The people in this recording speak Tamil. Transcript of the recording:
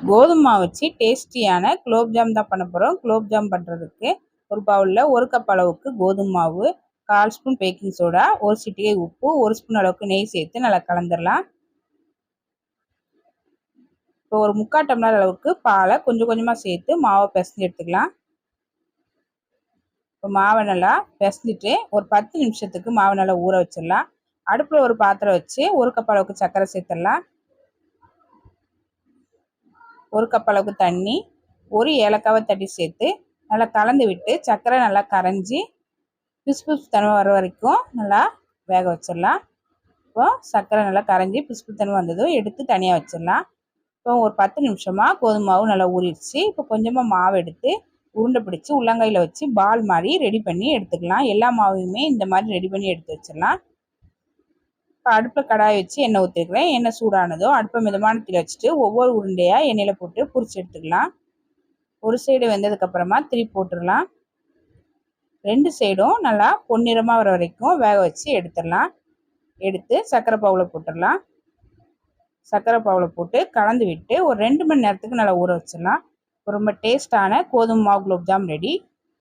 கோதுமை மாவு வச்சு டேஸ்டியான குலோப்ஜாம் தான் பண்ண போகிறோம். குலோப்ஜாம் பண்ணுறதுக்கு ஒரு பவுலில் 1 கப் அளவுக்கு கோதுமை மாவு, 1/4 ஸ்பூன் பேக்கிங் சோடா, 1 சிட்டிகை உப்பு, 1 ஸ்பூன் அளவுக்கு நெய் சேர்த்து நல்லா கலந்துடலாம். இப்போ ஒரு 3/4 டம்ளர் அளவுக்கு பாலை கொஞ்சம் கொஞ்சமாக சேர்த்து மாவை பிசைஞ்சு எடுத்துக்கலாம். இப்போ மாவை நல்லா பிசைஞ்சிட்டு ஒரு 10 நிமிஷத்துக்கு மாவை நல்லா ஊற வச்சிடலாம். அடுப்பில் ஒரு பாத்திரம் வச்சு 1 கப் அளவுக்கு சர்க்கரை சேர்த்துடலாம். 1 கப் அளவுக்கு தண்ணி, 1 ஏலக்காவை தட்டி சேர்த்து நல்லா கலந்து விட்டு சர்க்கரை நல்லா கரைஞ்சி பிசு தன்மை வர வரைக்கும் நல்லா வேக வச்சிடலாம். இப்போ சர்க்கரை நல்லா கரைஞ்சி பிசு தன்மை வந்ததும் எடுத்து தனியாக வச்சிடலாம். இப்போ ஒரு 10 நிமிஷமாக கோதுமை மாவு நல்லா ஊறிடுச்சு. இப்போ கொஞ்சமாக மாவு எடுத்து உருண்டை பிடிச்சி உள்ளங்கையில் வச்சு பால் மாதிரி ரெடி பண்ணி எடுத்துக்கலாம். எல்லா மாவையுமே இந்த மாதிரி ரெடி பண்ணி எடுத்து வச்சிடலாம். இப்போ அடுப்பில் கடாய் வச்சு எண்ணெய் ஊற்றிருக்கிறேன். எண்ணெய் சூடானதோ அடுப்பை மிதமான தீயில் வச்சுட்டு ஒவ்வொரு உருண்டையாக எண்ணெயில் போட்டு பொரிச்சு எடுத்துக்கலாம். ஒரு சைடு வெந்ததுக்கப்புறமா திருப்பி போட்டுடலாம். 2 சைடும் நல்லா பொன்னிறமாக வர வரைக்கும் வேக வச்சு எடுத்துடலாம். எடுத்து சர்க்கரை பாவில் போட்டுடலாம். சர்க்கரை பாவில் போட்டு கலந்து விட்டு ஒரு 2 மணி நேரத்துக்கு நல்லா ஊற வச்சிடலாம். ரொம்ப டேஸ்டான கோதுமை மாவு குலோப்ஜாம் ரெடி.